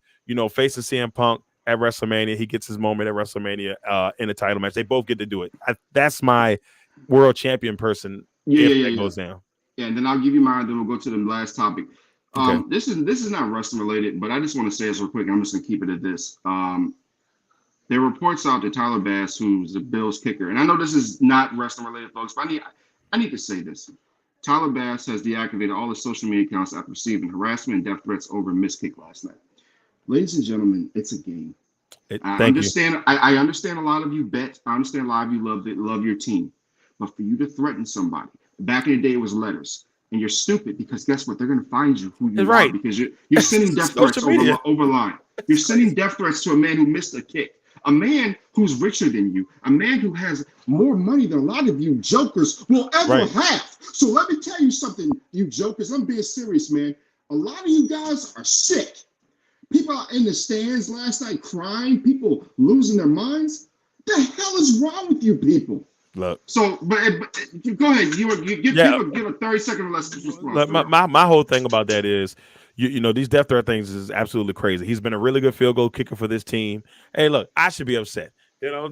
A: facing CM Punk at WrestleMania. He gets his moment at WrestleMania in a title match. They both get to do it. That's my world champion person. That goes down.
B: Yeah, and then I'll give you mine. Then we'll go to the last topic.
A: Okay.
B: This is not wrestling related, but I just want to say this real quick. I'm just gonna keep it at this. There are reports out that Tyler Bass, who's the Bills kicker, and I know this is not wrestling related, folks, but I need to say this. Tyler Bass has deactivated all his social media accounts after receiving harassment and death threats over a missed kick last night. Ladies and gentlemen, it's a game. I understand a lot of you bet. I understand a lot of you love your team. But for you to threaten somebody, back in the day it was letters. And you're stupid because guess what? They're going to find you who you are because you're sending death threats over line. You're sending death threats to a man who missed a kick. A man who's richer than you, a man who has more money than a lot of you jokers will ever have. So let me tell you something, you jokers. I'm being serious, man. A lot of you guys are sick. People out in the stands last night crying, people losing their minds. The hell is wrong with you people?
A: Look.
B: So, but go ahead. Give a 30-second response.
A: My whole thing about that is, these death threat things is absolutely crazy. He's been a really good field goal kicker for this team. Hey, look, I should be upset.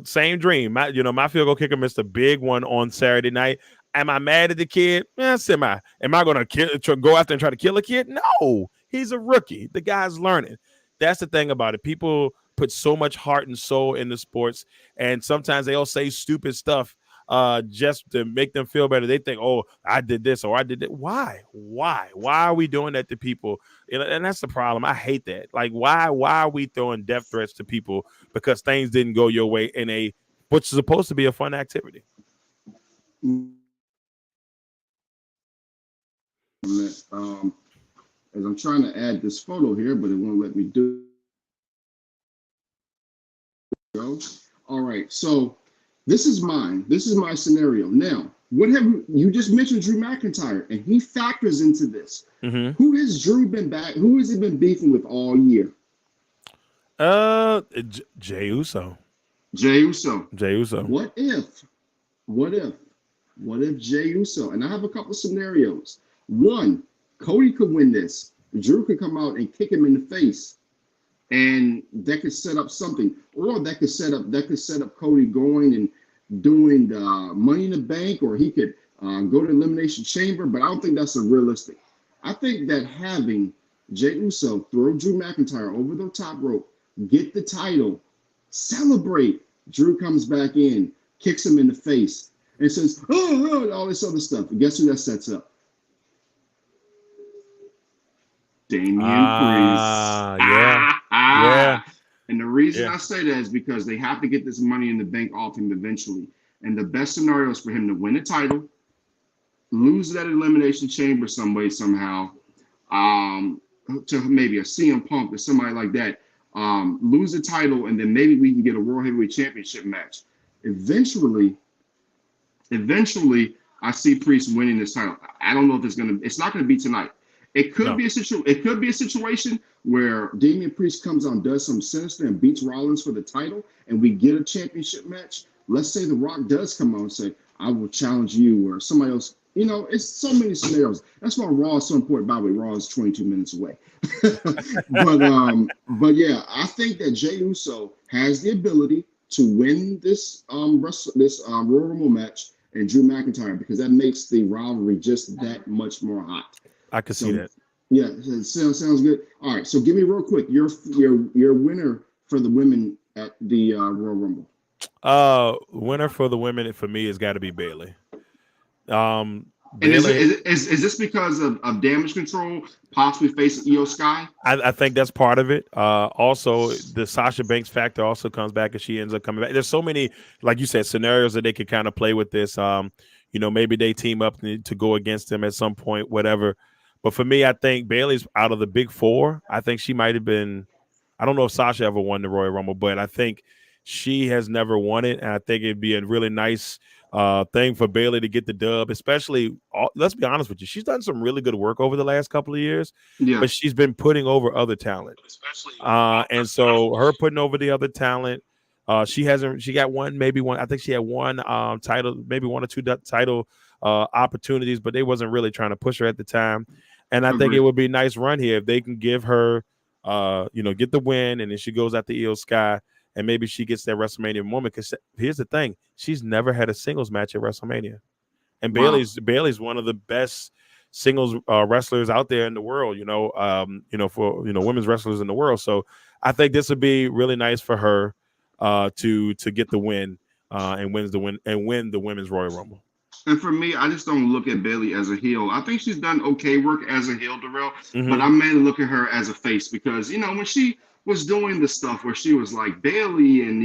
A: Same dream. My field goal kicker missed a big one on Saturday night. Am I mad at the kid? Semi. Am I going to go after and try to kill a kid? No, he's a rookie. The guy's learning. That's the thing about it. People put so much heart and soul into sports, and sometimes they'll say stupid stuff just to make them feel better. They think, oh, I did this or I did that. Why are we doing that to people? And that's the problem. I hate that. Like, why are we throwing death threats to people because things didn't go your way in which is supposed to be a fun activity?
B: As I'm trying to add this photo here, but it won't let me do it. All right, so this is mine. This is my scenario. Now, you just mentioned Drew McIntyre, and he factors into this.
A: Mm-hmm.
B: Who has Drew been back? Who has he been beefing with all year?
A: Jey Uso.
B: Jey Uso.
A: What
B: if Jey Uso? And I have a couple of scenarios. One, Cody could win this. Drew could come out and kick him in the face, and that could set up something. Or that could set up Cody going and doing the Money in the Bank, or he could go to Elimination Chamber. But I don't think that's realistic. I think that having Jey Uso throw Drew McIntyre over the top rope, get the title, celebrate. Drew comes back in, kicks him in the face, and says, oh, all this other stuff. And guess who that sets up? Damian Priest.
A: Yeah.
B: And the reason I say that is because they have to get this Money in the Bank off him eventually. And the best scenario is for him to win a title, lose that Elimination Chamber some way, somehow, to maybe a CM Punk or somebody like that, lose the title, and then maybe we can get a World Heavyweight Championship match. Eventually, I see Priest winning this title. I don't know if it's not going to be tonight. It could be a situation where Damian Priest comes on, does some sinister, and beats Rollins for the title, and we get a championship match. Let's say The Rock does come on and say, I will challenge you, or somebody else. It's so many scenarios. That's why Raw is so important. By the way, Raw is 22 minutes away. but yeah, I think that Jey Uso has the ability to win this Royal Rumble match and Drew McIntyre, because that makes the rivalry just that much more hot.
A: I can see that.
B: Yeah, sounds good. All right, so give me real quick your winner for the women at the Royal Rumble.
A: Winner for the women for me has got to be Bayley.
B: And is this because of damage control, possibly facing Io Sky?
A: I think that's part of it. Also, the Sasha Banks factor also comes back, and she ends up coming back. There's so many, like you said, scenarios that they could kind of play with this. Maybe they team up to go against them at some point, whatever. But for me, I think Bayley's out of the big four. I think she might have been. I don't know if Sasha ever won the Royal Rumble, but I think she has never won it, and I think it'd be a really nice thing for Bayley to get the dub. Especially, let's be honest with you, she's done some really good work over the last couple of years, but she's been putting over other talent, and so her putting over the other talent. She got one. I think she had one title, maybe one or two title opportunities, but they wasn't really trying to push her at the time. And I think it would be a nice run here if they can give her get the win, and then she goes after Io Sky, and maybe she gets that WrestleMania moment. Because here's the thing, she's never had a singles match at WrestleMania, and
B: Wow.
A: Bayley's one of the best singles wrestlers out there in the world. For women's wrestlers in the world. So I think this would be really nice for her to get the win and win the women's Royal Rumble.
B: And for me, I just don't look at Bayley as a heel. I think she's done okay work as a heel, Darrell,
A: Mhm.
B: but I mainly look at her as a face because, when she was doing the stuff where she was like Bayley and,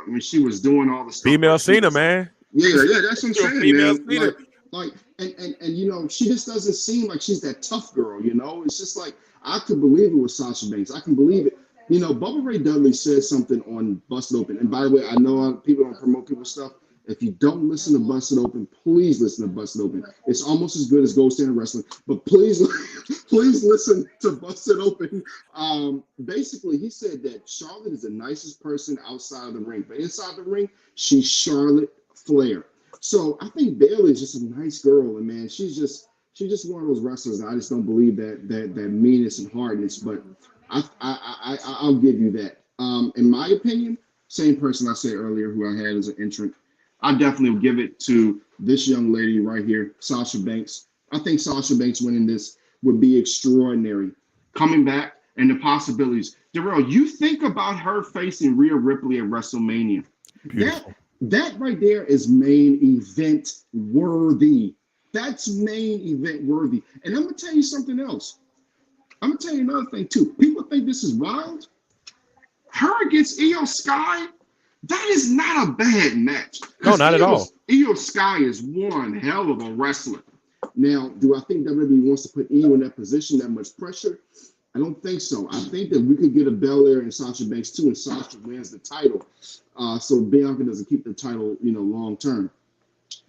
B: when she was doing all the stuff.
A: Female Cena, man.
B: Yeah, that's what I'm saying,
A: Female
B: man.
A: Cena.
B: And she just doesn't seem like she's that tough girl, It's just like, I could believe it with Sasha Banks. I can believe it. Bubba Ray Dudley said something on Busted Open. And by the way, I know people don't promote people's stuff. If you don't listen to Busted Open, please listen to Busted Open. It's almost as good as Gold Standard Wrestling, but please listen to Busted Open. Basically, he said that Charlotte is the nicest person outside of the ring, but inside the ring, she's Charlotte Flair. So I think Bayley is just a nice girl, and man, she's just one of those wrestlers. I just don't believe that meanness and hardness, but I'll give you that. In my opinion, same person I said earlier who I had as an entrant. I definitely would give it to this young lady right here, Sasha Banks. I think Sasha Banks winning this would be extraordinary. Coming back and the possibilities. Darrell, you think about her facing Rhea Ripley at WrestleMania.
A: Beautiful.
B: That right there is main event worthy. That's main event worthy. And I'm going to tell you something else. I'm going to tell you another thing, too. People think this is wild. Her against Io Sky, that is not a bad match.
A: No, not at all.
B: Io Sky is one hell of a wrestler. Now, do I think WWE wants to put Io in that position, that much pressure? I don't think so. I think that we could get a Belair and Sasha Banks too, and Sasha wins the title. So Bianca doesn't keep the title, long term.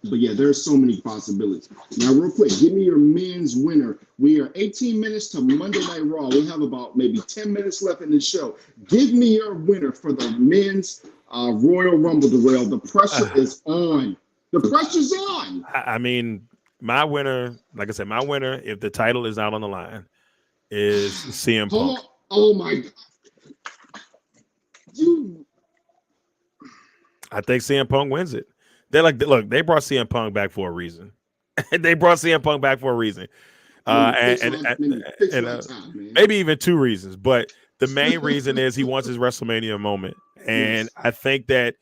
B: But yeah, there's so many possibilities. Now, real quick, give me your men's winner. We are 18 minutes to Monday Night Raw. We have about maybe 10 minutes left in the show. Give me your winner for the men's Royal Rumble, Darrell. The pressure is on. The pressure's on.
A: I mean, my winner, like I said, if the title is out on the line, is CM Punk.
B: Oh my God.
A: I think CM Punk wins it. They brought CM Punk back for a reason. Maybe even two reasons, but the main reason is he wants his WrestleMania moment. And I think that,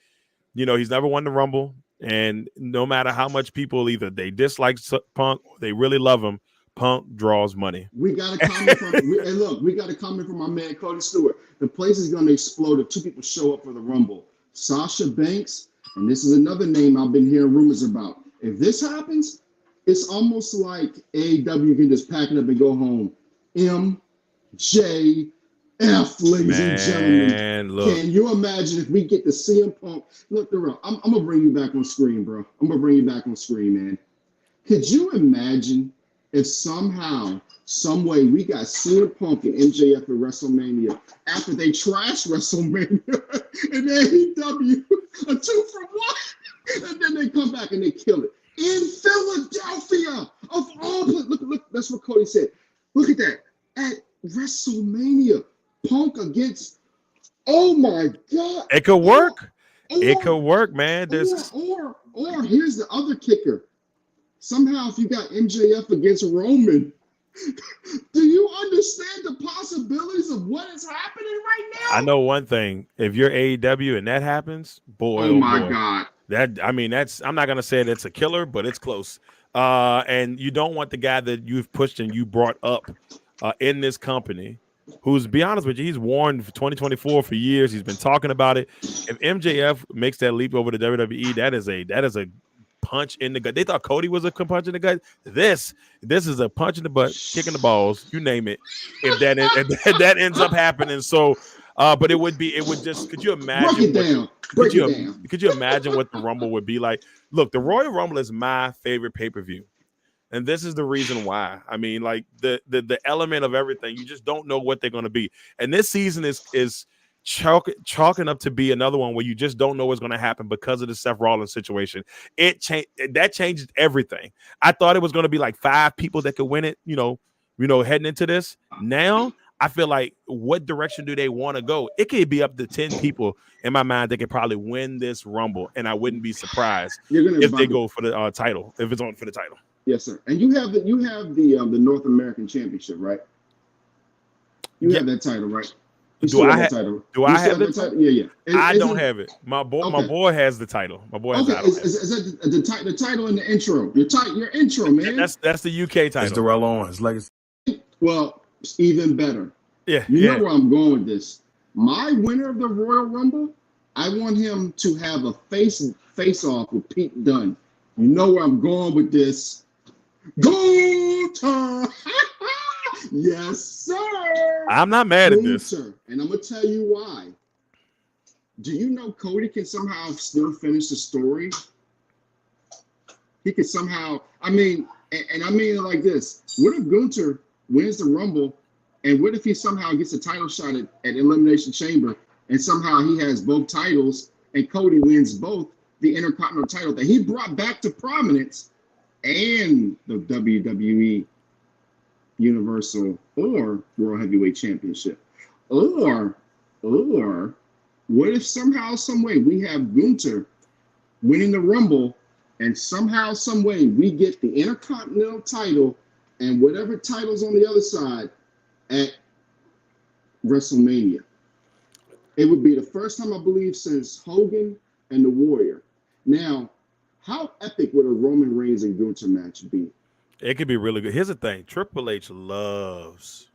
A: he's never won the Rumble. And no matter how much people either they dislike Punk or they really love him, Punk draws money.
B: We got a comment we got a comment from my man Cody Stewart. The place is going to explode if two people show up for the Rumble. Sasha Banks, and this is another name I've been hearing rumors about. If this happens, it's almost like AEW can just pack it up and go home. MJF, ladies and gentlemen. Look. Can you imagine if we get the CM Punk? Look, Darrell, I'm going to bring you back on screen, bro. I'm going to bring you back on screen, man. Could you imagine if somehow, some way, we got CM Punk and MJF at WrestleMania after they trashed WrestleMania and AEW a 2-for-1, and then they come back and they kill it in Philadelphia of all places. Look, that's what Cody said. Look at that at WrestleMania, Punk against. Oh my God!
A: It could work. It could work, man.
B: Or here's the other kicker. Somehow, if you got MJF against Roman, do you understand the possibilities of what is happening right now?
A: I know one thing. If you're AEW and that happens, boy,
B: oh my God.
A: I'm not gonna say that's a killer, but it's close. And you don't want the guy that you've pushed and you brought up in this company, who's, to be honest with you, he's warned for 2024 for years. He's been talking about it. If MJF makes that leap over to WWE, that is a punch in the gut. They thought Cody was a punch in the gut. This is a punch in the butt, kick in the balls, you name it. If that ends up happening, so but it would just. Could you imagine? Could you imagine what the Rumble would be like? Look, the Royal Rumble is my favorite pay-per-view, and this is the reason why. I mean, like the element of everything, you just don't know what they're going to be, and this season is chalking up to be another one where you just don't know what's going to happen because of the Seth Rollins situation. That changed everything. I thought it was going to be like 5 people that could win it, heading into this. Now I feel like what direction do they want to go? It could be up to 10 people in my mind that could probably win this Rumble, and I wouldn't be surprised if they go for the title, if it's on for the title.
B: Yes, sir. And you have the North American Championship, right? You have that title, right?
A: Do I have the title?
B: Yeah.
A: I don't have it. My boy has the title. My boy has
B: the title. The title in the intro. Your intro, man.
A: That's the UK title.
C: It's Darrell Owens legacy.
B: Well, even better.
A: Yeah.
B: You know where I'm going with this. My winner of the Royal Rumble, I want him to have a face off with Pete Dunne. You know where I'm going with this. Gunther! Yes, sir.
A: I'm not mad at this.
B: And I'm going to tell you why. Do you know Cody can somehow still finish the story? He could somehow, I mean it like this. What if Gunther wins the Rumble, and what if he somehow gets a title shot at Elimination Chamber, and somehow he has both titles, and Cody wins both the Intercontinental title that he brought back to prominence and the WWE Universal or World Heavyweight Championship? Or what if somehow, some way we have Gunther winning the Rumble, and somehow, some way we get the Intercontinental title and whatever titles on the other side at WrestleMania? It would be the first time, I believe, since Hogan and the Warrior. Now, how epic would a Roman Reigns and Gunther match be?
A: It could be really good. Here's the thing: Triple H loves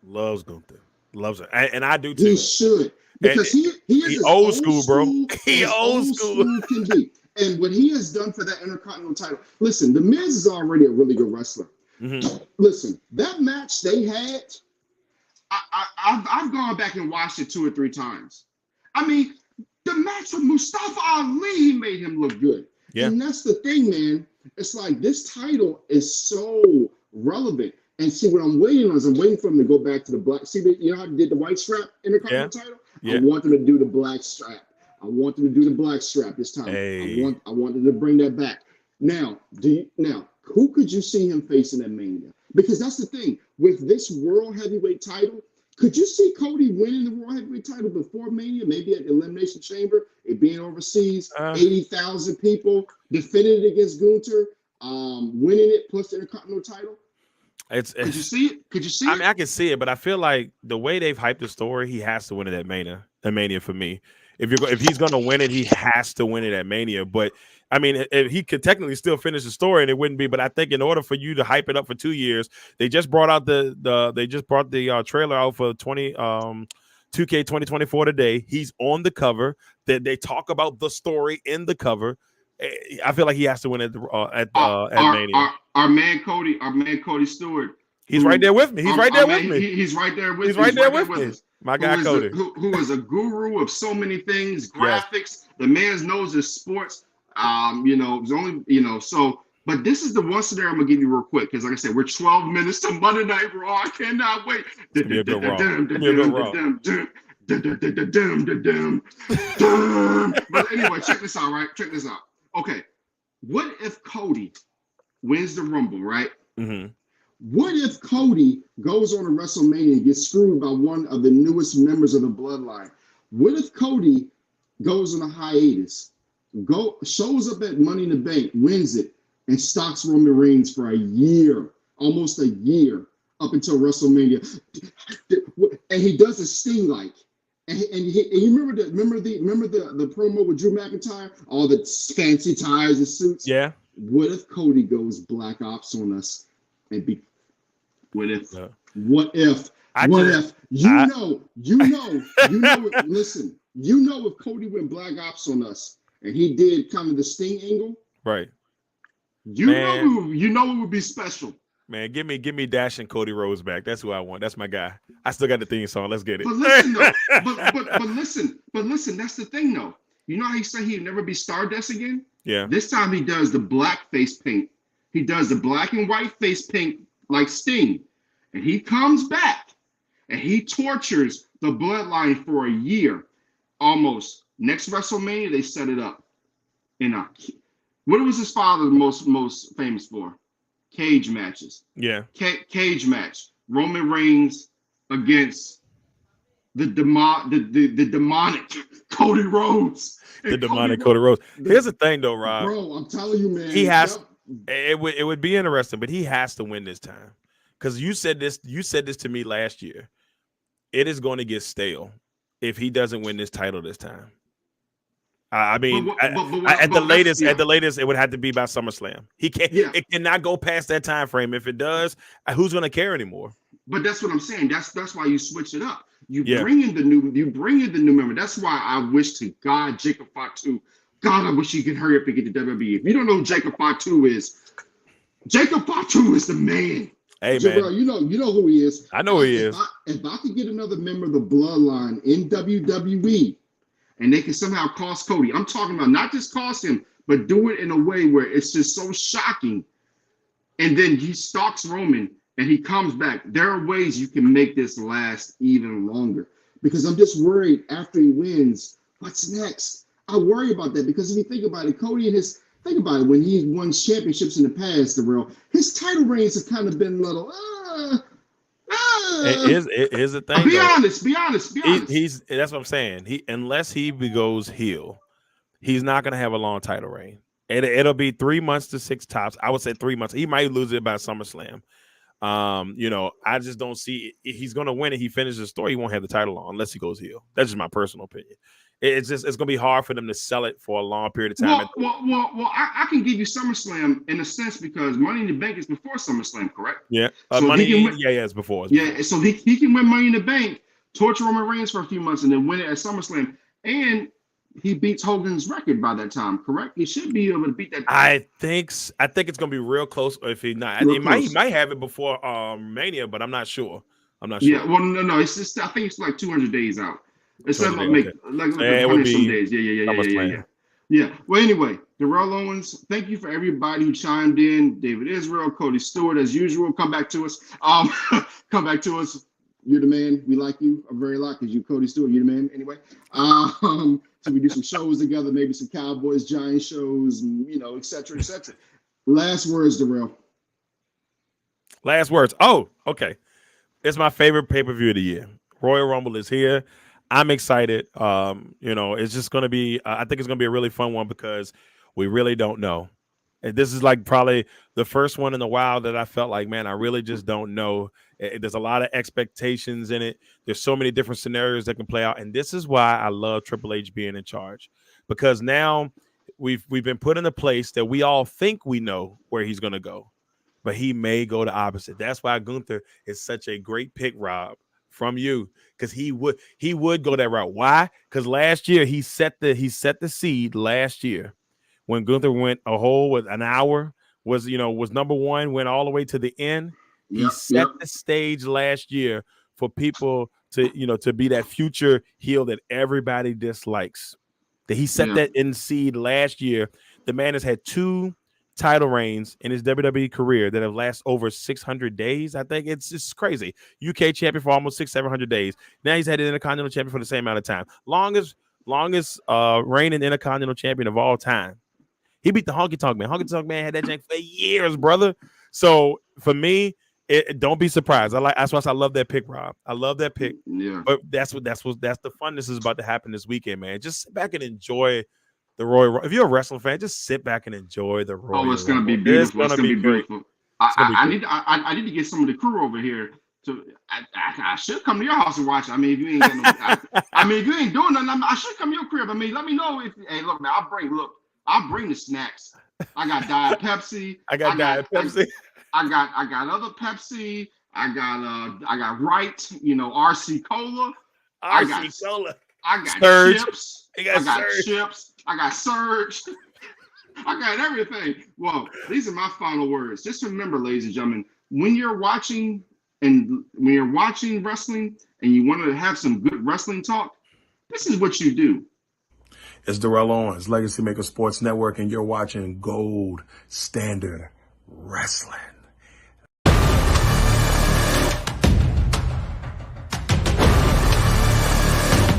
A: Gunther, loves it, and I do too.
B: He should, because he is
A: old school, bro. He old school
B: can be. And what he has done for that Intercontinental title. Listen, The Miz is already a really good wrestler.
A: Mm-hmm.
B: Listen, that match they had, I've gone back and watched it 2 or 3 times. I mean, the match with Mustafa Ali, he made him look good. Yeah. And that's the thing, man. It's like this title is so relevant. And see, what I'm waiting on is I'm waiting for him to go back to the black. See, you know how he did the white strap Intercontinental title? Yeah. I want them to do the black strap. I want them to do the black strap this time. Hey. I want them to bring that back. Now, who could you see him facing at Mania? Because that's the thing. With this World Heavyweight title, could you see Cody winning the World Heavyweight title before Mania? Maybe at Elimination Chamber, it being overseas, 80,000 people, defending it against Gunther, winning it plus the Intercontinental title? Could you see it?
A: I mean, I can see it, but I feel like the way they've hyped the story, he has to win it at Mania. At Mania for me. If he's going to win it, he has to win it at Mania. But I mean, if he could technically still finish the story, and it wouldn't be. But I think in order for you to hype it up for 2 years, they just brought out the trailer out for 2K 2024 today. He's on the cover. They talk about the story in the cover. I feel like he has to win at Mania.
B: Our man Cody Stewart.
A: He's right there with me. He's right there with me.
B: He's right there with.
A: He's right there with me. My guy Cody,
B: who is a guru of so many things, graphics. Yes. The man knows his sports. It's only so. But this is the one scenario I'm gonna give you real quick, because like I said, we're 12 minutes to Monday Night Raw. I cannot wait. But anyway, check this out, right? Check this out. Okay, what if Cody wins the Rumble, right?
A: Mm-hmm.
B: What if Cody goes on a WrestleMania and gets screwed by one of the newest members of the bloodline? What if Cody goes on a hiatus, shows up at Money in the Bank, wins it, and stalks Roman Reigns for a year, almost a year, up until WrestleMania, and he does a Sting like, and you remember the promo with Drew McIntyre, all the fancy ties and suits.
A: Yeah.
B: What if Cody goes Black Ops on us? What if if Cody went Black Ops on us and he did kind of the Sting angle,
A: right?
B: You know it would be special.
A: Man, give me Dash and Cody Rhodes back. That's who I want. That's my guy. I still got the theme song. Let's get it.
B: But listen, though, but listen, that's the thing though. You know how he said he'd never be Stardust again?
A: Yeah.
B: This time he does the black face paint. He does the black and white face paint like Sting. And he comes back and he tortures the bloodline for a year. Almost. Next WrestleMania, they set it up. What was his father most famous for? Cage matches.
A: Yeah.
B: Cage match. Roman Reigns against the demonic Cody Rhodes.
A: The demonic Cody Rhodes. Here's the thing, though, Rob.
B: Bro, I'm telling you, man.
A: He has. It would be interesting, but he has to win this time, because you said this to me last year. It is going to get stale if he doesn't win this title this time. I mean, at the latest, it would have to be by SummerSlam. He can't. Yeah. It cannot go past that time frame. If it does, who's going to care anymore?
B: But that's what I'm saying. That's why you switch it up. You bring in the new member. That's why I wish to God Jacob Fatu. God, I wish he could hurry up and get to WWE. If you don't know who Jacob Fatu is, Jacob Fatu is the man.
A: Hey,
B: man.
A: Man.
B: You know who he is.
A: I know who he is.
B: If I could get another member of the Bloodline in WWE, and they can somehow cost Cody, I'm talking about not just cost him, but do it in a way where it's just so shocking. And then he stalks Roman and he comes back. There are ways you can make this last even longer. Because I'm just worried after he wins, what's next? I worry about that, because if you think about it, Cody and think about it, when he won championships in the past, his title reigns have kind of been a little,
A: Here's the thing.
B: Be honest.
A: That's what I'm saying. Unless he goes heel, he's not gonna have a long title reign. It'll be 3 months to 6 tops. I would say 3 months. He might lose it by SummerSlam. I just don't see if he's gonna win it. He finishes the story. He won't have the title on unless he goes heel. That's just my personal opinion. It's gonna be hard for them to sell it for a long period of time.
B: Well, I can give you SummerSlam in a sense, because Money in the Bank is before SummerSlam, correct?
A: Yeah,
B: so
A: it's before.
B: So he can win Money in the Bank, torture Roman Reigns for a few months, and then win it at SummerSlam. And he beats Hogan's record by that time, correct? He should be able to beat that.
A: I think it's gonna be real close. Or if he not, he might have it before Mania, but I'm not sure.
B: Yeah, well, no, it's just, I think it's like 200 days out. It's something like 100 some days. Yeah. Well, anyway, Darrell Owens, thank you for everybody who chimed in. David Israel, Cody Stewart, as usual, come back to us. Come back to us. You're the man. We like you a very lot, because you, Cody Stewart, you're the man. Anyway, so we do some shows together, maybe some Cowboys, Giants shows, et cetera, et cetera. Last words, Darrell.
A: Last words. Oh, okay. It's my favorite pay-per-view of the year. Royal Rumble is here. I'm excited. It's just going to be, I think it's going to be a really fun one, because we really don't know. And this is like probably the first one in a while that I felt like, man, I really just don't know. There's a lot of expectations in it. There's so many different scenarios that can play out. And this is why I love Triple H being in charge, because now we've been put in a place that we all think we know where he's going to go, but he may go the opposite. That's why Gunther is such a great pick, Rob, from you, because he would go that route. Why? Because last year he set the seed last year when Gunther went a whole with an hour, was number one, went all the way to the end. He set the stage last year for people to be that future heel that everybody dislikes. That he set that in seed last year. The man has had 2 title reigns in his WWE career that have lasted over 600 days. I think it's just crazy. UK champion for almost 600-700 days. Now he's had an Intercontinental champion for the same amount of time. Longest reigning Intercontinental champion of all time. He beat the Honky Tonk Man. Honky Tonk Man had that jank for years, brother. So for me, don't be surprised. That's why I love that pick, Rob. I love that pick.
B: Yeah. But
A: that's the fun. This is about to happen this weekend, man. Just sit back and enjoy the Royal. If you're a wrestling fan, just sit back and enjoy the Royal.
B: Oh, it's gonna be beautiful. It's gonna be beautiful. I need to get some of the crew over here. I should come to your house and watch it. I mean, if you ain't if you ain't doing nothing, I should come to your crib. I mean, let me know if. Hey, look, man, I'll bring the snacks. I got Diet Pepsi.
A: I got Pepsi.
B: I got other Pepsi. I got Right. RC Cola.
A: Cola.
B: I got
A: Surge.
B: chips.
A: I got
B: chips. I got Surge. I got everything. Well, these are my final words. Just remember, ladies and gentlemen, when you're watching wrestling and you want to have some good wrestling talk, this is what you do.
C: It's Darrell Owens, Legacy Maker Sports Network, and you're watching Gold Standard Wrestling.